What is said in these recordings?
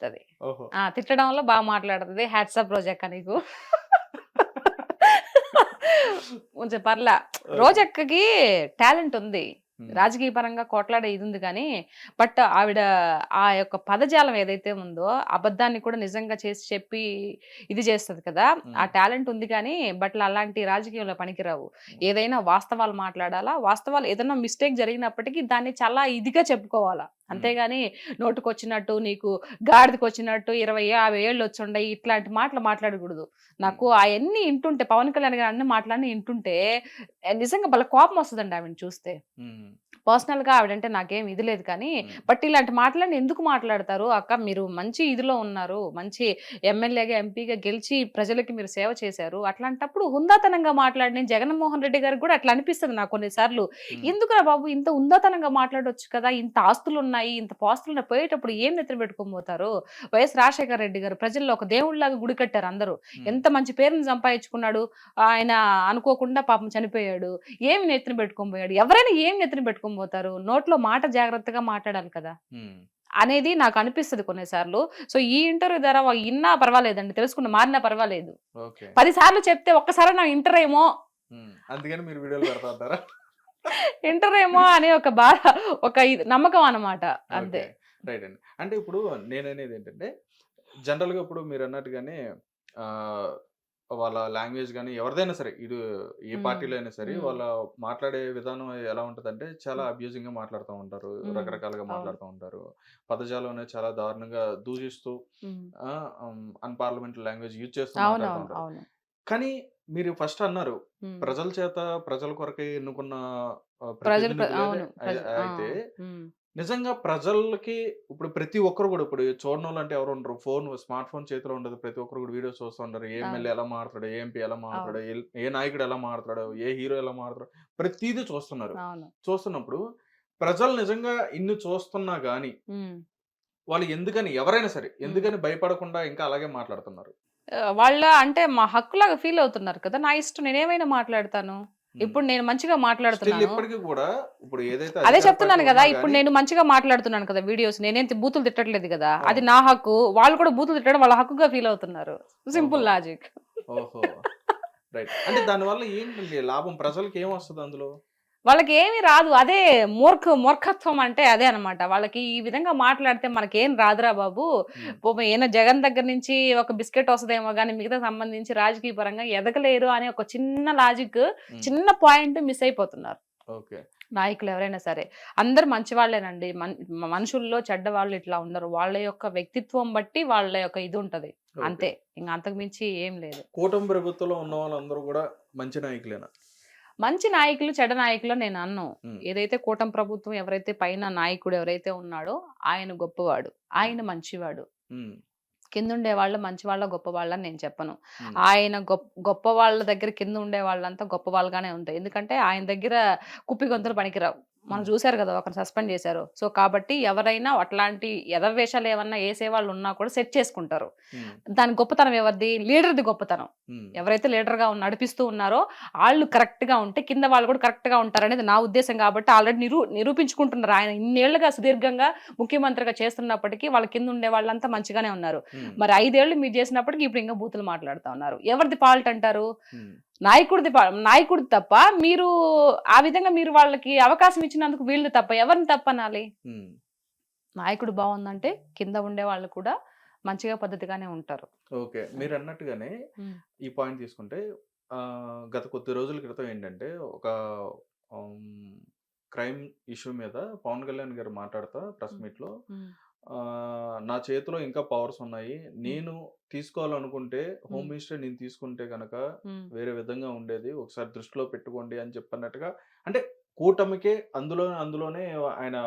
మాట్లాడుతది. ఓహో! తిట్టడంలో బాగా మాట్లాడుతది. హ్యాట్సాప్ రోజక్క నీకు. కొంచెం పర్లా. ఓకే. రోజక్కకి టాలెంట్ ఉంది. హ్మ్. రాజకీయ పరంగా కొట్లాడే ఇది ఉంది కానీ, బట్ ఆవిడ ఆ యొక్క పదజాలం ఏదైతే ఉందో, అబద్ధాన్ని కూడా నిజంగా చేసి చెప్పి ఇది చేస్తది కదా! ఆ హ్మ్. టాలెంట్ ఉంది కానీ, బట్ అలాంటి రాజకీయంలో పనికిరావు. హ్మ్. ఏదైనా వాస్తవాలు మాట్లాడాలా, వాస్తవాలు ఏదైనా మిస్టేక్ జరిగినప్పటికీ దాన్ని చాలా ఇదిగా చెప్పుకోవాలా. అంతేగాని నోటికొచ్చినట్టు, నీకు గాడిదకొచ్చినట్టు 20, 50 ఏళ్ళొచ్చుండయి ఇట్లాంటి మాటలు మాట్లాడకూడదు. నాకు అయన్నీ ఇంటుంటే, పవన్ కళ్యాణ్ గారు అన్ని మాటలన్నీ ఇంటుంటే నిజంగా భలే కోపమొస్తదండి ఆవిడని చూస్తే. హ్మ్. పర్సనల్‌గా ఆవిడంటే నాకేం ఇది లేదు కానీ, హ్మ్. బట్ ఇలాంటి మాటలన్నీ ఎందుకు మాట్లాడతారు? అక్క మీరు మంచి ఇదిలో ఉన్నారు. మంచి ఎమ్మెల్యేగా, ఎంపీగా గెలిచి ప్రజలకి మీరు సేవ చేశారు. అట్లాంటప్పుడు హుందాతనంగా మాట్లాడి నేను జగన్మోహన్ రెడ్డి గారికి కూడా అట్లా అనిపిస్తది నాకు కొన్ని సార్లు. హ్మ్. ఎందుకురా బాబు ఇంత హుందాతనంగా మాట్లాడొచ్చు కదా! ఇంత ఆస్తులున్నాయి, ఇంత పాస్తులున్నాయి పోయేటప్పుడు ఏం నెత్తిన పెట్టుకొని పోతారు? వైఎస్ రాజశేఖర రెడ్డి గారు ప్రజల్లో ఒక దేవుడిలాగా గుడి కట్టారు అందరూ. హ్మ్. ఎంత మంచి పేరుని సంపాదించుకున్నాడు. ఆయన అనుకోకుండా పాపం చనిపోయాడు. ఏమి నెత్తిన పెట్టుకొని పోయాడు? ఎవరైనా ఏం నెత్తిన పెట్టుకొని పోతారు? నోట్లో మాట జాగ్రత్తగా మాట్లాడాలి కదా! హ్మ్. అనేది నాకు అనిపిస్తది కొన్ని సార్లు. సో, ఈ ఇంటర్వ్యూ ద్వారా ఇన్నా పర్వాలేదండి. తెలుసుకున్న మారినా పర్వాలేదు. ఓకే. 10 సార్లు చెప్తే ఒక్కసారైనా ఇంటరేమో, హ్మ్. అందుకని మీరు వీడియోలు పెడతా ఉంటారా? ఇంటరేమో అనే ఒక బాధ, ఒక ఇది నమ్మకం అన్నమాట. అంతే. ఓకే. రైట్ అండి. అంటే ఇప్పుడు నేననేదేంటంటే, జనరల్‌గా ఇప్పుడు మీరన్నట్టుగానే ఆహ్, వాళ్ళ లాంగ్వేజ్ గాని, ఎవరిదైనా సరే, ఏ హ్మ్. పార్టీలో అయినా సరే, హ్మ్. వాళ్ళ మాట్లాడే విధానం ఎలా ఉంటదంటే, చాలా హ్మ్. అబ్యూజింగ్‌గా మాట్లాడుతా ఉంటారు. హ్మ్. రకరకాలుగా అవును. మాట్లాడుతా ఉంటారు. పదజాలం అనేది చాలా దారుణంగా దూషిస్తూ హ్మ్. అన్‌పార్లమెంటరీ లాంగ్వేజ్ యూజ్ చేస్తూ మాట్లాడుతా అవునవును. ఉంటారు. అవును. కానీ మీరు ఫస్ట్ అన్నారు, హ్మ్. ప్రజల చేత ప్రజల కొరకే ఎన్నుకున్న ప్రతినిధులే అవును. ఆ! అయితే హ్మ్. నిజంగా ప్రజలకి ఇప్పుడు ప్రతి ఒక్కరు గూడా ఇప్పుడు చూడనోళ్ళంటే ఎవరు ఉండరు. స్మార్ట్ ఫోన్ చేతిలో ఉండదు. ప్రతి ఒక్కరు గూడా వీడియోస్ చూస్తూ ఉంటారు. ఏ అవును. ఎమ్మెల్యే ఎలా మాట్లాడతాడో, ఏ ఎంపీ ఎలా అవును. మాట్లాడతాడో, ఏ నాయకుడు ఎలా మాట్లాడతాడో, ఏ హీరో ఎలా మాట్లాడతాడో ప్రతీదీ చూస్తున్నారు. అవును. చూస్తున్నప్పుడు ప్రజలు నిజంగా ఇన్ని చూస్తున్నా గాని, హ్మ్. వాళ్ళు ఎందుకని ఎవరైనా సరే హ్మ్. ఎందుకని భయపడకుండా ఇంకా అలాగే మాట్లాడుతున్నారు? వాళ్ళ అంటే మా హక్కులాగా ఫీల్ అవుతున్నారు కదా! నా ఇష్టం నేనేమైనా మాట్లాడతాను. హ్మ్. ఇప్పుడు నేను మంచిగా స్టిల్ మాట్లాడుతున్నాను. ఇప్పటికి గూడా ఇప్పుడు ఏదైతే అదే అధికార పార్టీ చెప్తున్నాను గదా! ఉన్నా ఇప్పుడు గాని నేను మంచిగా మాట్లాడుతున్నాను కదా! వీడియోస్ నేనేం బూతులు తిట్టట్లేదు గదా! అది అవును. నా హక్కు. వాళ్ళు కూడా బూతులు తిట్టడం వాళ్ళ హక్కుగా ఫీల్ అవుతున్నారు. ఓహో! Simple logic. ఓహో! రైట్. అంటే దానివల్ల ఏంటండి లాభం? ప్రజలకి ఏమొస్తది అందులో? వాళ్ళకేమి రాదు. అదే మూర్ఖత్వం అంటే అదే అన్నమాట. వాళ్ళకి ఈ విధంగా మాట్లాడితే మనకేం రాదురా బాబు. హ్మ్. ఈయన జగన్ దగ్గర నుంచి ఒక బిస్కెట్ వస్తదేమో గానీ మిగతా సంబంధించి రాజకీయ పరంగా ఎదగలేరు అనే ఒక చిన్న లాజిక్, హ్మ్. చిన్న పాయింట్ మిస్ అయిపోతున్నారు. ఓకే. నాయకులు ఎవరైనా సరే. అందరూ మంచివాళ్ళేనండి. మనుషుల్లో చెడ్డవాళ్ళు ఇట్లా ఉండరు. వాళ్ళ యొక్క వ్యక్తిత్వం బట్టి వాళ్ళ యొక్క ఇది ఉంటది. ఓకే. అంతే. ఇంక అంతకు మించి ఏం లేదు. కూటమి ప్రభుత్వంలో ఉన్న వాళ్ళందరూ గూడా మంచి నాయకులేనా? మంచి నాయకులు, చెడ్డ నాయకులు నేను అనను. హ్మ్. ఏదైతే కూటమి ప్రభుత్వం ఎవరైతే పైన నాయకుడు ఎవరైతే ఉన్నాడో ఆయన గొప్పవాడు. హ్మ్. ఆయన మంచివాడు. హ్మ్. కిందుండే వాళ్ళు మంచివాళ్ళ, గొప్పవాళ్ళని నేను చెప్పను. హ్మ్. ఆయన గొప్ప వాళ్ళ దగ్గర కింద ఉండే వాళ్ళంతా గొప్పవాళ్ళుగానే ఉంటాయి. ఎందుకంటే ఆయన దగ్గర కుప్పిగంతులు పనికిరావు. మనం హ్మ్. చూసారు గదా! ఒకరిని సస్పెండ్ చేశారు. సో, కాబట్టి ఎవరైనా అట్లాంటి ఎదవేషాలు ఏమన్నా ఏసేవాళ్ళు ఉన్నా కూడా సెట్ చేసుకుంటారు. హ్మ్. దాని గొప్పతనం ఎవరిది? లీడర్‌ది గొప్పతనం. హ్మ్. ఎవరైతే లీడర్‌గా నడిపిస్తూ ఉన్నారో ఆళ్ళు కరెక్ట్‌గా ఉంటే కింద వాళ్ళు కూడా కరెక్ట్‌గా ఉంటారనేది నా ఉద్దేశ్యం కాబట్టి ఆల్రెడీ నిరూపించుకుంటున్నారు. ఆయన ఇన్నేళ్లుగా సుదీర్ఘంగా ముఖ్యమంత్రిగా చేస్తున్నప్పటికీ వాళ్ళ కింద ఉండే వాళ్ళంతా మంచిగానే ఉన్నారు. హ్మ్. మరి 5 ఏళ్ళు మీరు చేసినప్పటికి ఇప్పుడు ఇంకా బూతులు మాట్లాడుతా ఉన్నారు. ఎవరిది ఫాల్ట్ అంటారు? హ్మ్. నాయకుడిది తప్ప మీరు ఆ విధంగా మీరు వాళ్ళకి అవకాశం ఇచ్చినందుకు వీళ్ళది తప్ప ఎవరిని తప్పనాలి? హ్మ్. నాయకుడు బావుందంటే కింద ఉండే వాళ్ళు కూడా మంచిగా పద్ధతిగానే ఉంటారు. ఓకే. అది. మీరన్నట్టుగానే హ్మ్. ఈ పాయింట్ తీసుకుంటే గత కొద్ది రోజుల క్రితం ఏంటంటే ఒక హ్మ్, క్రైమ్ ఇష్యూ మీద పవన్ కళ్యాణ్ గారు మాట్లాడుతా ప్రెస్ హ్మ్. మీట్‌లో హ్మ్. నా చేతిలో ఇంకా పవర్స్ ఉన్నాయి. హ్మ్. నేను తీసుకోవాలనుకుంటే హోమ్ హ్మ్. మినిస్టర్ నేను తీసుకుంటే గనక హ్మ్. వేరే విధంగా ఉండేది. ఒకసారి దృష్టిలో పెట్టుకోండి అని చెప్పన్నట్టుగా అంటే కూటమికే అందులోనే ఆయన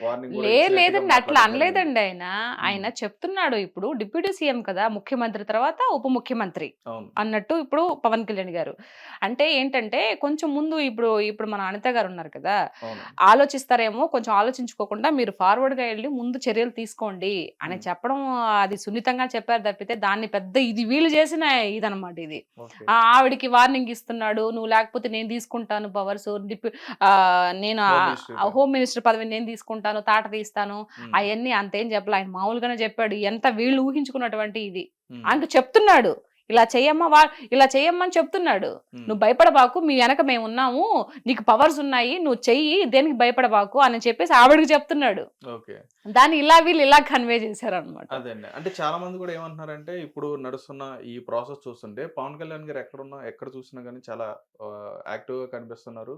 వార్నింగ్ గూడా ఇచ్చినట్టుగా లేదండి. అట్లా మాట్లాడడం జరిగింది. అనలేదండి ఆయన. హ్మ్. ఆయన చెప్తున్నాడు ఇప్పుడు డిప్యూటీ సీఎం కదా! ముఖ్యమంత్రి తర్వాత ఉప ముఖ్యమంత్రి అవును. అన్నట్టు ఇప్పుడు పవన్ కళ్యాణ్ గారు. అంటే ఏంటంటే కొంచెం ముందు ఇప్పుడు మన అనిత గారు ఉన్నారు కదా! అవునండి. ఆలోచిస్తారేమో కొంచెం ఆలోచించుకోకుండా మీరు ఫార్వర్డ్‌గా ఎళ్లి ముందు చర్యలు తీసుకోండి అని హ్మ్. చెప్పడం అది సున్నితంగా చెప్పారు తప్పితే దాన్ని పెద్ద ఇది వీళ్ళు చేసిన ఇదనమాట ఇది. ఓకే. ఆవిడకి వార్నింగ్ ఇస్తున్నాడు. నువ్వు లేకపోతే నేను తీసుకుంటాను పవర్సు. నేను హోమ్ మినిస్టర్ పదవిని నేను తీసుకుంటాను, తాట తీస్తాను, అవన్నీ అంతేం చెప్పలే. ఆయన మామూలుగానే చెప్పాడు. ఎంత వీళ్ళు ఊహించుకున్నటువంటి ఇది ఆయనకు చెప్తున్నాడు, ఇలా చెయ్యమ్మా ఇలా చెయ్యమ్మని చెప్తున్నాడు. నువ్వు భయపడబాకు, మీ వెనక మేము ఉన్నాము, నీకు పవర్స్ ఉన్నాయి, నువ్వు చెయ్యి, దేనికి భయపడబాకు అని చెప్పేసి ఆవిడకి చెప్తున్నాడు. దాన్ని వీళ్ళు ఇలా కన్వే చేశారు అనమాట. అదండి. అంటే చాలా మంది కూడా ఏమంటున్నారంటే ఇప్పుడు నడుస్తున్న ఈ ప్రాసెస్ చూస్తుంటే పవన్ కళ్యాణ్ గారు ఎక్కడ చూసినా కానీ చాలా యాక్టివ్ గా కనిపిస్తున్నారు.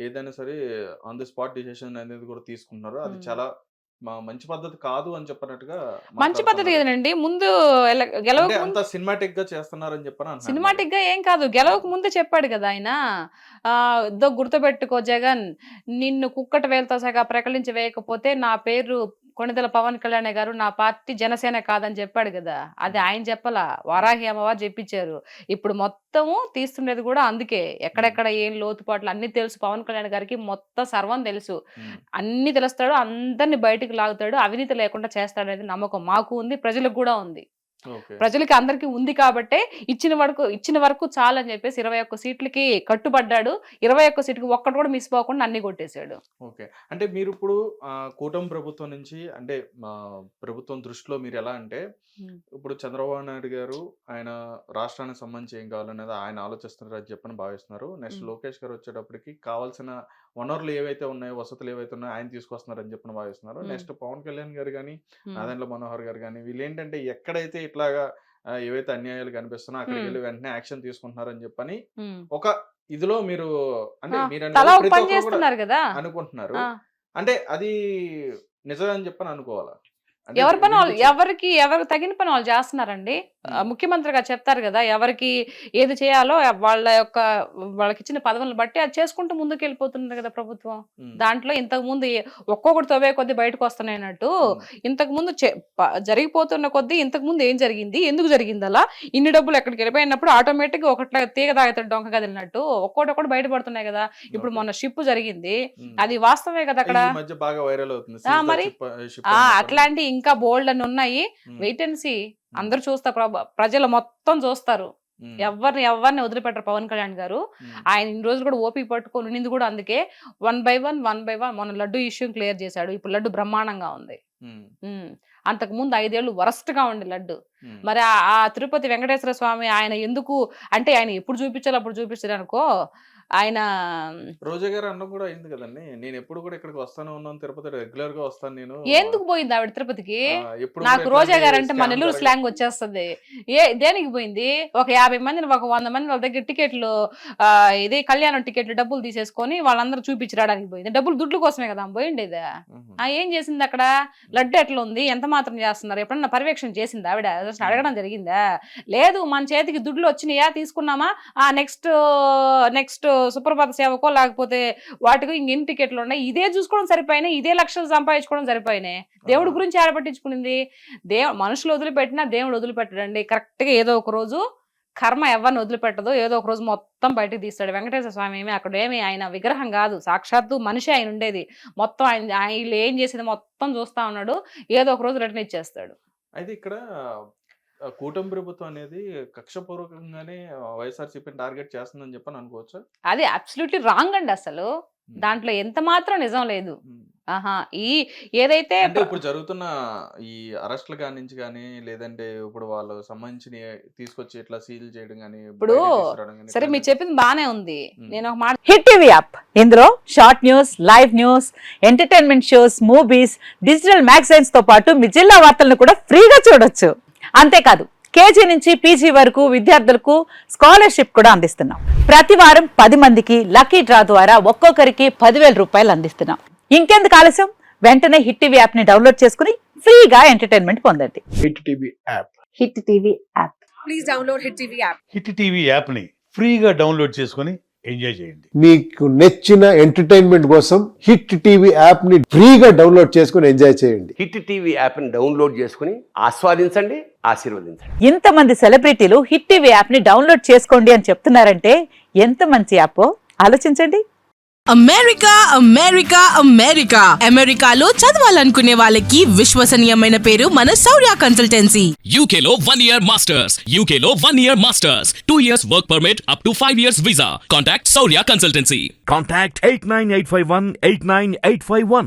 ఏదైనా సరే ఆన్ ది స్పాట్ డిసిషన్ అనేది కూడా తీసుకుంటున్నారు. అది చాలా మంచి పద్ధతి కాదు అని చెప్పినట్టుగా. మంచి పద్ధతి ఏదండి, ముందు గెలవక అంత సినిమాటిక్ గా చేస్తున్నారని చెప్పని. సినిమాటిక్ గా ఏం కాదు, గెలవక ముందే చెప్పాడు కదా ఆయన. గుర్తుపెట్టుకో జగన్, నిన్ను కుక్కట వేలతో సగా ప్రకటించి వేయకపోతే నా పేరు కొణిదెల పవన్ కళ్యాణ్ గారు, నా పార్టీ జనసేన కాదని చెప్పాడు కదా. అది ఆయన చెప్పలా, వారాహి అమ్మవారు చెప్పించారు. ఇప్పుడు మొత్తము తీస్తుండేది కూడా అందుకే. ఎక్కడెక్కడ ఏం లోతుపాట్లు అన్ని తెలుసు పవన్ కళ్యాణ్ గారికి, మొత్తం సర్వం తెలుసు, అన్ని తెలుస్తాడు, అందరిని బయటకు లాగుతాడు, అవినీతి లేకుండా చేస్తాడు అనేది నమ్మకం మాకు ఉంది, ప్రజలకు కూడా ఉంది. ప్రజలకి అందరికి ఉంది కాబట్టే ఇచ్చిన వరకు చాలని చెప్పేసి 21 సీట్లకి కట్టుబడ్డాడు. 21 సీట్కి ఒక్కటి కూడా మిస్ పోకుండా అన్ని కొట్టేశాడు. ఓకే, అంటే మీరు ఇప్పుడు కూటమి ప్రభుత్వం నుంచి, అంటే ప్రభుత్వం దృష్టిలో మీరు ఎలా అంటే, ఇప్పుడు చంద్రబాబు నాయుడు గారు ఆయన రాష్ట్రానికి సంబంధించి ఏం కావాలనేది ఆయన ఆలోచిస్తున్నారు అని చెప్పని భావిస్తున్నారు. నెక్స్ట్ లోకేష్ గారు వచ్చేటప్పటికి కావాల్సిన వనరులు ఏవైతే ఉన్నాయో, వసతులు ఏవైతే ఉన్నాయో ఆయన తీసుకొస్తున్నారు అని చెప్పని భావిస్తున్నారు. నెక్స్ట్ పవన్ కళ్యాణ్ గారు కానీ, నాదెండ్ల మనోహర్ గారు కానీ, వీళ్ళు ఏంటంటే ఎక్కడైతే ఇట్లాగా ఏవైతే అన్యాయాలు కనిపిస్తున్నా అక్కడికి వెళ్ళి వెంటనే యాక్షన్ తీసుకుంటున్నారు అని చెప్పని ఒక ఇదిలో మీరు, అంటే మీరు అనుకుంటున్నారు. అంటే అది నిజమని చెప్పని అనుకోవాలా? ఎవరి పని వాళ్ళు, ఎవరు తగిన పని వాళ్ళు చేస్తున్నారండి. ముఖ్యమంత్రి గారు చెప్తారు కదా, ఎవరికి ఏది చేయాలో వాళ్ళకి ఇచ్చిన పదవులను బట్టి అది చేసుకుంటూ ముందుకు వెళ్ళిపోతున్నారు కదా ప్రభుత్వం. దాంట్లో ఇంతకు ముందు ఒక్కొక్కటి తవ్వే కొద్దీ బయటకు వస్తున్నాయన్నట్టు, ఇంతకు ముందు జరిగిపోతున్న కొద్దీ ఇంతకు ముందు ఏం జరిగింది, ఎందుకు జరిగింది, అలా ఇన్ని డబ్బులు ఎక్కడికి వెళ్ళిపోయినప్పుడు ఆటోమేటిక్ గా ఒకటి తీగ తాగుతాడు డొంక కదిలినట్టు ఒక్కొక్కటి బయటపడుతున్నాయి కదా. ఇప్పుడు మొన్న షిప్ జరిగింది, అది వాస్తవమే కదా అక్కడ. మరి అట్లాంటి ఇంకా బోల్డ్ అని ఉన్నాయి. వెయిట్ అండ్ సీ, అందరు చూస్తారు, ప్రజలు మొత్తం చూస్తారు. ఎవరిని వదిలిపెట్టరు పవన్ కళ్యాణ్ గారు. ఆయన ఇన్ని రోజులు కూడా ఓపి పట్టుకొని ఉన్నింది కూడా అందుకే. 1 by 1 మొన్న లడ్డు ఇష్యూ క్లియర్ చేశాడు. ఇప్పుడు లడ్డు బ్రహ్మాండంగా ఉంది. అంతకు ముందు 5 ఏళ్ళు వరస్ట్ గా ఉండే లడ్డు. మరి ఆ తిరుపతి వెంకటేశ్వర స్వామి ఆయన ఎందుకు అంటే, ఆయన ఎప్పుడు చూపించాలో అప్పుడు చూపించారు అనుకో. ఆయన రోజా గారు అన్న కూడా అయింది కదండి, నేను ఎప్పుడు కూడా ఇక్కడికి వస్తాను ఉన్నాను, తిరుపతి రెగ్యులర్ గా వస్తాను నేను. ఎందుకు పోయింది ఆవిడ తిరుపతికి? నాకు రోజా గారు అంటే మన నెల్లూరు స్లాంగ్ వచ్చేస్తుంది. దేనికి పోయింది? ఒక 50 మందిని, ఒక 100 మంది వాళ్ళ దగ్గర టికెట్లు, ఇది కళ్యాణం టికెట్లు డబ్బులు తీసేసుకొని వాళ్ళందరూ చూపించడానికి పోయింది. డబ్బులు దుడ్ల కోసమే కదా పోయిండేదా? ఏం చేసింది అక్కడ? లడ్డు ఎట్లా ఉంది, ఎంత మాత్రం చేస్తున్నారు, ఎప్పుడన్నా పర్యవేక్షణ చేసింది ఆవిడ? అడగడం జరిగిందా? లేదు. మన చేతికి దుడ్లు వచ్చినాయా, తీసుకున్నామా, నెక్స్ట్ సుప్రభాత సేవకో లేకపోతే వాటికో ఇంకెన్ని టికెట్లు ఉన్నాయి, ఇదే చూసుకోవడం సరిపోయినాయి, ఇదే లక్షలు సంపాదించుకోవడం సరిపోయినాయి. దేవుడి గురించి ఆడపట్టించుకునింది. మనుషులు వదిలిపెట్టినా దేవుడు వదిలిపెట్టడండి. కరెక్ట్ గా ఏదో ఒక రోజు కర్మ ఎవరిని వదిలిపెట్టదు, ఏదో ఒక రోజు మొత్తం బయటకు తీస్తాడు. వెంకటేశ్వర స్వామి ఏమి అక్కడ ఏమి ఆయన విగ్రహం కాదు, సాక్షాత్తు మనిషి ఆయన ఉండేది. మొత్తం ఆయన ఏం చేసేది మొత్తం చూస్తా ఉన్నాడు. ఏదో ఒక రోజు రిటర్న్ ఇచ్చేస్తాడు. అయితే ఇక్కడ కూటమి ప్రభుత్వం అనేది కక్షపూర్వకంగానే వైఎస్ఆర్సీపీని టార్గెట్ చేస్తుందని చెప్పని అనుకోవచ్చు. అది అబ్సల్యూట్లీ రాంగ్ అండి. అసలు దాంట్లో ఎంత మాత్రం నిజం లేదు. ఏదైతే ఇప్పుడు జరుగుతున్న ఈ అరెస్ట్ల కాని నుంచి కానీ, లేదంటే ఇప్పుడు వాళ్ళు సంబంధించిన తీసుకొచ్చి ఇట్లా సీల్ చేయడం కానీ, ఇప్పుడు సరే మీరు చెప్పింది బానే ఉంది. నేను ఒక మాట, హిట్ టీవీ యాప్, ఇందులో short news, live news, entertainment shows, movies, digital magazines తో పాటు మీ జిల్లా వార్తలను కూడా ఫ్రీగా చూడొచ్చు. అంతేకాదు కేజీ నుంచి పీజీ వరకు విద్యార్థులకు స్కాలర్షిప్ కూడా అందిస్తున్నాం. ప్రతి వారం 10 మందికి లక్కీ డ్రా ద్వారా ఒక్కొక్కరికి 10,000 రూపాయలు అందిస్తున్నాం. ఇంకెందుకు ఆలస్యం, వెంటనే హిట్ టీవీ యాప్ ని డౌన్లోడ్ చేసుకుని ఫ్రీగా ఎంటర్టైన్మెంట్ పొందండి. Hit TV app. Hit TV app. Please download hit TV app. Hit TV app ని ఫ్రీగా డౌన్లోడ్ చేసుకుని ఎంజాయ్ చేయండి. మీకు నచ్చిన ఎంటర్టైన్మెంట్ కోసం హిట్ టీవీ యాప్ ని ఫ్రీగా డౌన్లోడ్ చేసుకుని ఎంజాయ్ చేయండి. హిట్ టీవీ యాప్ ని డౌన్లోడ్ చేసుకుని ఆస్వాదించండి, ఆశీర్వదించండి. ఇంతమంది సెలబ్రిటీలు హిట్ టీవీ యాప్ ని డౌన్లోడ్ చేసుకోండి అని చెప్తున్నారంటే ఎంత మంచి యాప్ ఆలోచించండి. అమెరికా అమెరికా అమెరికా అమెరికాలో చదవాలనుకునే వాళ్ళకి విశ్వసనీయమైన పేరు మన శౌర్య consultancy. UK Law 1 Year Masters. UK Law 1 Year Masters. 2 years work permit up to 5 years visa. Contact Saurya Consultancy. Contact 89851 89851.